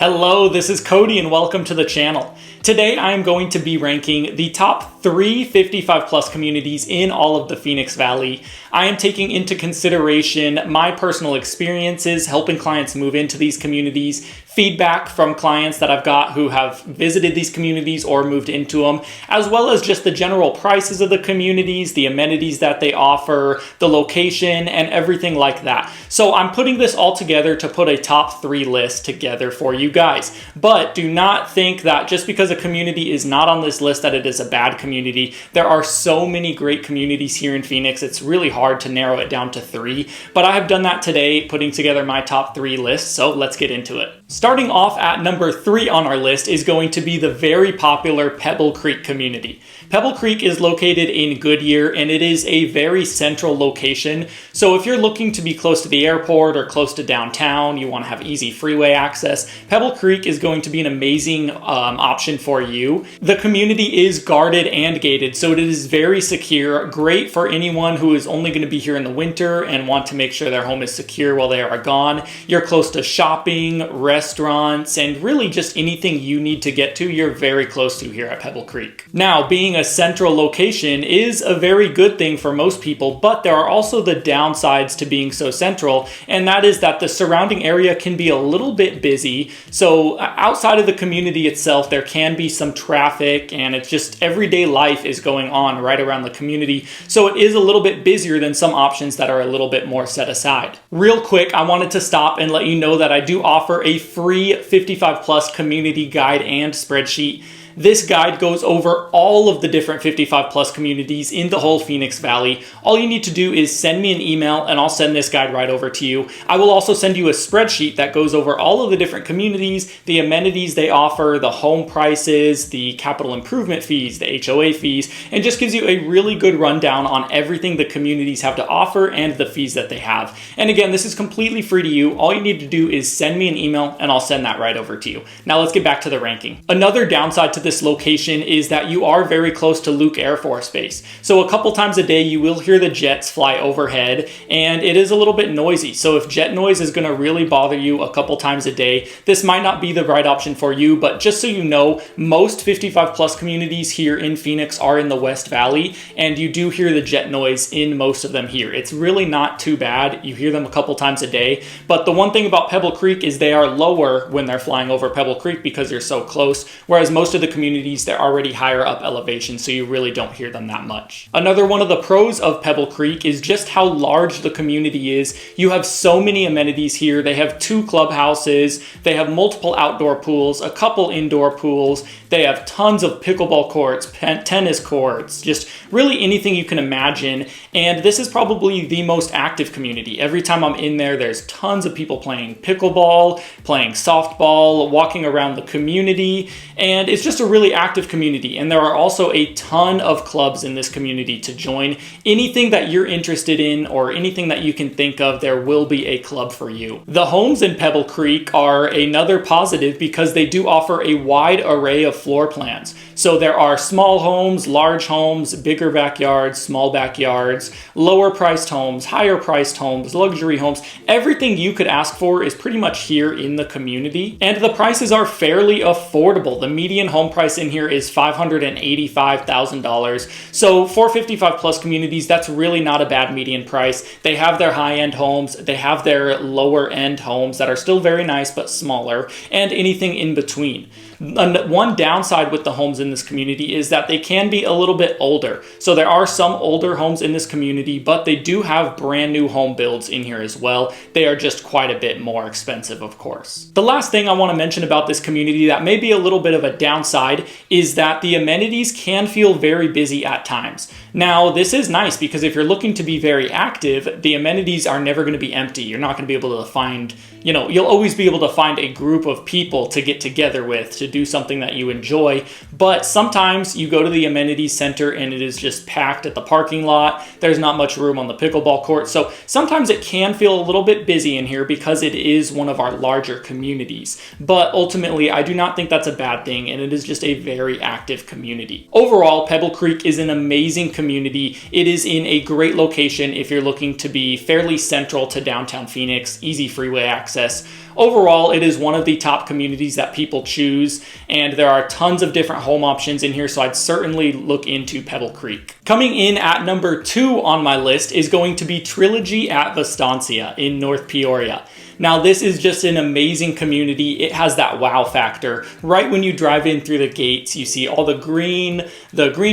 Hello, this is Kody and welcome to the channel. Today I am going to be ranking the top 3 55 plus communities in all of the Phoenix Valley. I am taking into consideration my personal experiences helping clients move into these communities, feedback from clients that I've got who have visited these communities or moved into them, as well as just the general prices of the communities, the amenities that they offer, the location, and everything like that. So I'm putting this all together to put a top 3 list together for you guys. But do not think that just because a community is not on this list that it is a bad community. There are so many great communities here in Phoenix. It's really hard to narrow it down to 3, but I have done that today, putting together my top 3 list. So let's get into it. Starting off at number 3 on our list is going to be the very popular Pebble Creek community. Pebble Creek is located in Goodyear and it is a very central location. So if you're looking to be close to the airport or close to downtown, you want to have easy freeway access, Pebble Creek is going to be an amazing option for you. The community is guarded and gated, so it is very secure, great for anyone who is only going to be here in the winter and want to make sure their home is secure while they are gone. You're close to shopping, restaurants, and really just anything you need to get to, you're very close to here at Pebble Creek. Now, being a central location is a very good thing for most people, but there are also the downsides to being so central, and that is that the surrounding area can be a little bit busy. So outside of the community itself, there can be some traffic, and it's just everyday life is going on right around the community. So it is a little bit busier than some options that are a little bit more set aside. Real quick, I wanted to stop and let you know that I do offer a free 55 plus community guide and spreadsheet. This guide goes over all of the different 55 plus communities in the whole Phoenix Valley. All you need to do is send me an email and I'll send this guide right over to you. I will also send you a spreadsheet that goes over all of the different communities, the amenities they offer, the home prices, the capital improvement fees, the HOA fees, and just gives you a really good rundown on everything the communities have to offer and the fees that they have. And again, this is completely free to you. All you need to do is send me an email and I'll send that right over to you. Now let's get back to the ranking. Another downside to this location is that you are very close to Luke Air Force Base. So a couple times a day you will hear the jets fly overhead and it is a little bit noisy. So if jet noise is going to really bother you a couple times a day, this might not be the right option for you. But just so you know, most 55 plus communities here in Phoenix are in the West Valley and you do hear the jet noise in most of them here. It's really not too bad. You hear them a couple times a day. But the one thing about Pebble Creek is they are lower when they're flying over Pebble Creek because you're so close, whereas most of the communities, they're already higher up elevation, so you really don't hear them that much. Another one of the pros of Pebble Creek is just how large the community is. You have so many amenities here. They have 2 clubhouses, they have multiple outdoor pools, a couple indoor pools, they have tons of pickleball courts, tennis courts, just really anything you can imagine. And this is probably the most active community. Every time I'm in there, there's tons of people playing pickleball, playing softball, walking around the community, and it's just a really active community. And there are also a ton of clubs in this community to join. Anything that you're interested in or anything that you can think of, there will be a club for you. The homes in Pebble Creek are another positive because they do offer a wide array of floor plans. So there are small homes, large homes, bigger backyards, small backyards, lower priced homes, higher priced homes, luxury homes. Everything you could ask for is pretty much here in the community. And the prices are fairly affordable. The median home price in here is $585,000. So for 55 plus communities, that's really not a bad median price. They have their high-end homes, they have their lower-end homes that are still very nice but smaller, and anything in between. One downside with the homes in this community is that they can be a little bit older. So there are some older homes in this community, but they do have brand new home builds in here as well. They are just quite a bit more expensive, of course. The last thing I want to mention about this community that may be a little bit of a downside is that the amenities can feel very busy at times. Now, this is nice because if you're looking to be very active, the amenities are never going to be empty. You're not going to be able to find, you'll always be able to find a group of people to get together with to do something that you enjoy. But sometimes you go to the amenities center and it is just packed at the parking lot. There's not much room on the pickleball court. So sometimes it can feel a little bit busy in here because it is one of our larger communities. But ultimately, I do not think that's a bad thing, and it is just a very active community. Overall, Pebble Creek is an amazing community. It is in a great location if you're looking to be fairly central to downtown Phoenix, easy freeway access. overall, it is one of the top communities that people choose, and there are tons of different home options in here, so I'd certainly look into Pebble Creek. Coming in at number 2 on my list is going to be Trilogy at Vastancia in North Peoria. Now, this is just an amazing community. It has that wow factor. Right when you drive in through the gates, you see all the green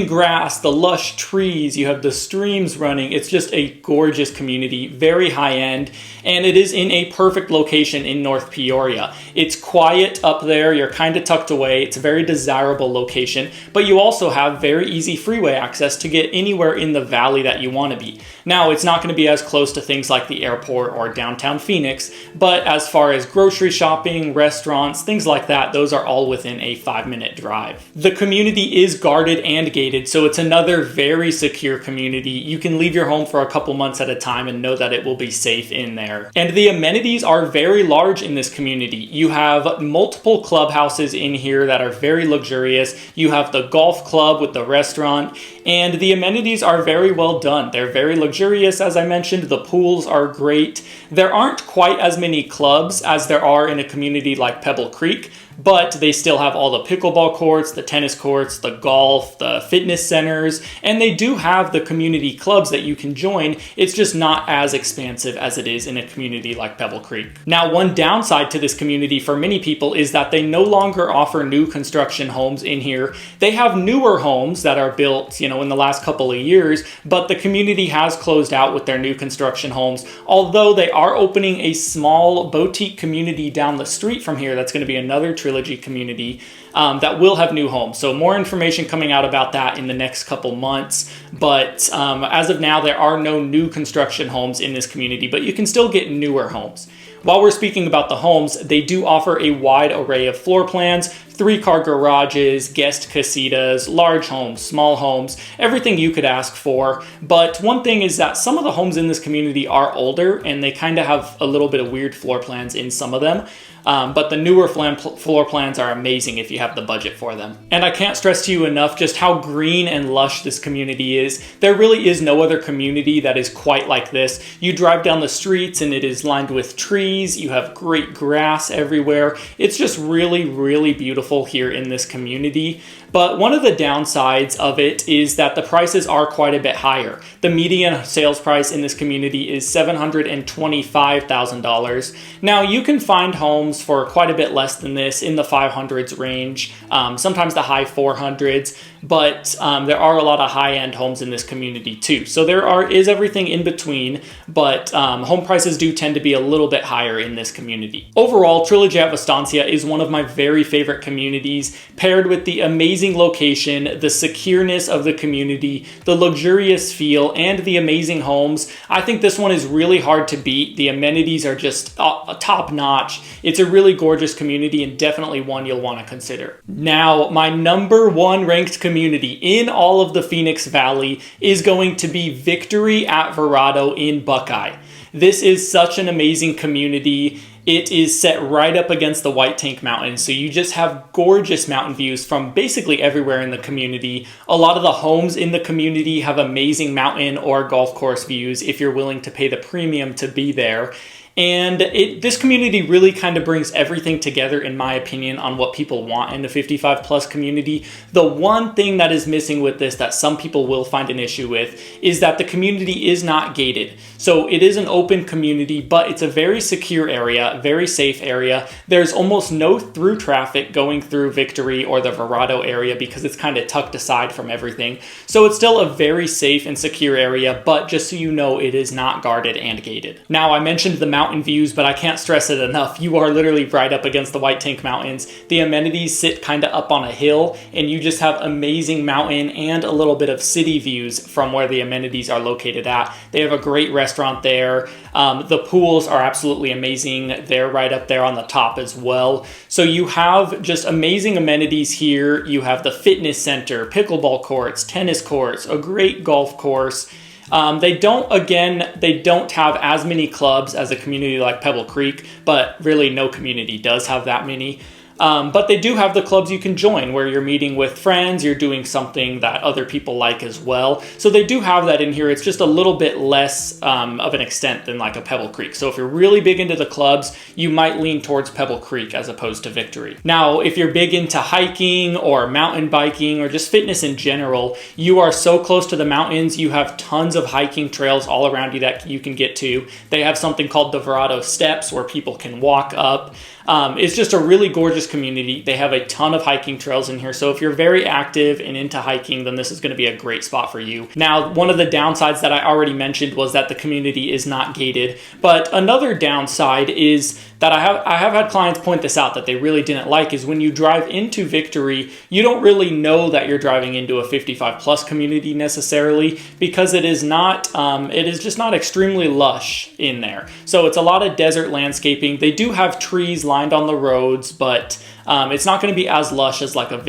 grass, the lush trees, you have the streams running. It's just a gorgeous community, very high end, and it is in a perfect location in North Peoria. It's quiet up there, you're kind of tucked away, it's a very desirable location, but you also have very easy freeway access to get anywhere in the valley that you want to be. Now, it's not going to be as close to things like the airport or downtown Phoenix, but as far as grocery shopping, restaurants, things like that, those are all within a 5-minute drive. The community is guarded and gated, so it's another very secure community. You can leave your home for a couple months at a time and know that it will be safe in there. And the amenities are very large in this community. You have multiple clubhouses in here that are very luxurious. You have the golf club with the restaurant, and the amenities are very well done. They're very luxurious, as I mentioned. The pools are great. There aren't quite as many clubs as there are in a community like Pebble Creek, but they still have all the pickleball courts, the tennis courts, the golf, the fitness centers, and they do have the community clubs that you can join. It's just not as expansive as it is in a community like Pebble Creek. Now, one downside to this community for many people is that they no longer offer new construction homes in here. They have newer homes that are built, in the last couple of years, but the community has closed out with their new construction homes, although they are opening a small boutique community down the street from here. That's going to be another Trilogy community that will have new homes. So more information coming out about that in the next couple months. But as of now, there are no new construction homes in this community, but you can still get newer homes. While we're speaking about the homes, they do offer a wide array of floor plans, 3-car garages, guest casitas, large homes, small homes, everything you could ask for. But one thing is that some of the homes in this community are older and they kind of have a little bit of weird floor plans in some of them. But the newer floor plans are amazing if you have the budget for them. And I can't stress to you enough just how green and lush this community is. There really is no other community that is quite like this. You drive down the streets and it is lined with trees. You have great grass everywhere. It's just really, really beautiful here in this community. But one of the downsides of it is that the prices are quite a bit higher. The median sales price in this community is $725,000. Now, you can find homes for quite a bit less than this in the 500s range, sometimes the high 400s, but there are a lot of high-end homes in this community too. So there is everything in between, but home prices do tend to be a little bit higher in this community. Overall, Trilogy at Vastancia is one of my very favorite communities, paired with the amazing location, the secureness of the community, the luxurious feel, and the amazing homes. I think this one is really hard to beat. The amenities are just top-notch. It's a really gorgeous community and definitely one you'll want to consider. Now, my number 1 ranked community in all of the Phoenix Valley is going to be Victory at Verrado in Buckeye. This is such an amazing community. It is set right up against the White Tank Mountains, so you just have gorgeous mountain views from basically everywhere in the community. A lot of the homes in the community have amazing mountain or golf course views if you're willing to pay the premium to be there. And this community really kind of brings everything together, in my opinion, on what people want in the 55 plus community. The one thing that is missing with this that some people will find an issue with is that the community is not gated. So it is an open community, but it's a very secure area, very safe area. There's almost no through traffic going through Victory or the Verrado area because it's kind of tucked aside from everything. So it's still a very safe and secure area, but just so you know, it is not guarded and gated. Now, I mentioned the mountain views, but I can't stress it enough. You are literally right up against the White Tank Mountains. The amenities sit kind of up on a hill, and you just have amazing mountain and a little bit of city views from where the amenities are located at. They have a great restaurant there. The pools are absolutely amazing. They're right up there on the top as well. So you have just amazing amenities here. You have the fitness center, pickleball courts, tennis courts, a great golf course. They don't have as many clubs as a community like Pebble Creek, but really no community does have that many. But they do have the clubs you can join where you're meeting with friends, you're doing something that other people like as well. So they do have that in here. It's just a little bit less of an extent than like a Pebble Creek. So if you're really big into the clubs, you might lean towards Pebble Creek as opposed to Victory. Now, if you're big into hiking or mountain biking or just fitness in general, you are so close to the mountains. You have tons of hiking trails all around you that you can get to. They have something called the Verado Steps where people can walk up. It's just a really gorgeous community. They have a ton of hiking trails in here. So if you're very active and into hiking, then this is going to be a great spot for you. Now, one of the downsides that I already mentioned was that the community is not gated. But another downside is that I have had clients point this out that they really didn't like is when you drive into Victory, you don't really know that you're driving into a 55 plus community necessarily because it is just not extremely lush in there. So it's a lot of desert landscaping. They do have trees lined on the roads, but it's not going to be as lush as like a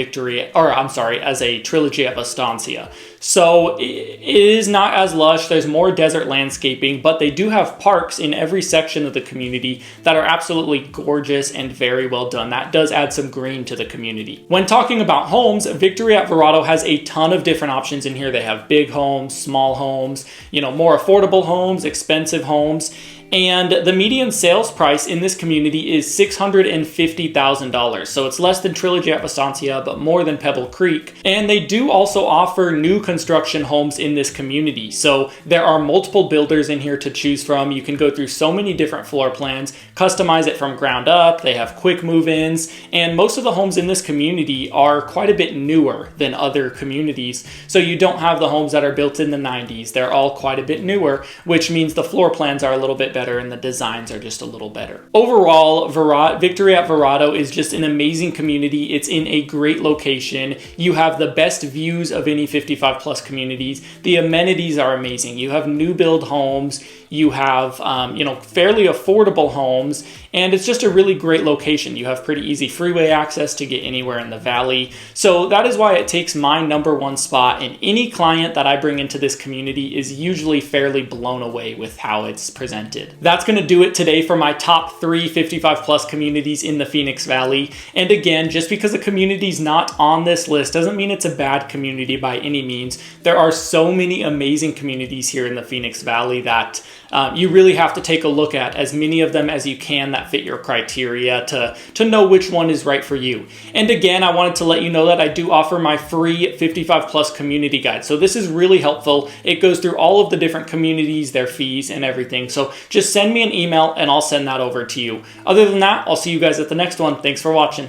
as a Trilogy at Estancia. So it is not as lush. There's more desert landscaping, but they do have parks in every section of the community that are absolutely gorgeous and very well done. That does add some green to the community. When talking about homes, Victory at Verado has a ton of different options in here. They have big homes, small homes, more affordable homes, expensive homes. And the median sales price in this community is $650,000. So it's less than Trilogy at Estancia, but more than Pebble Creek. And they do also offer new construction homes in this community. So there are multiple builders in here to choose from. You can go through so many different floor plans, customize it from ground up. They have quick move-ins. And most of the homes in this community are quite a bit newer than other communities. So you don't have the homes that are built in the 90s. They're all quite a bit newer, which means the floor plans are a little bit better and the designs are just a little better. Overall, Victory at Verado is just an amazing community. It's in a great location. You have the best views of any 55 plus communities. The amenities are amazing. You have new build homes. You have, fairly affordable homes, and it's just a really great location. You have pretty easy freeway access to get anywhere in the valley. So that is why it takes my #1 spot, and any client that I bring into this community is usually fairly blown away with how it's presented. That's going to do it today for my top 3 55 plus communities in the Phoenix Valley. And again, just because a community's not on this list doesn't mean it's a bad community by any means. There are so many amazing communities here in the Phoenix Valley that you really have to take a look at as many of them as you can that fit your criteria to know which one is right for you. And again, I wanted to let you know that I do offer my free 55 plus community guide. So this is really helpful. It goes through all of the different communities, their fees and everything. So just send me an email and I'll send that over to you. Other than that, I'll see you guys at the next one. Thanks for watching.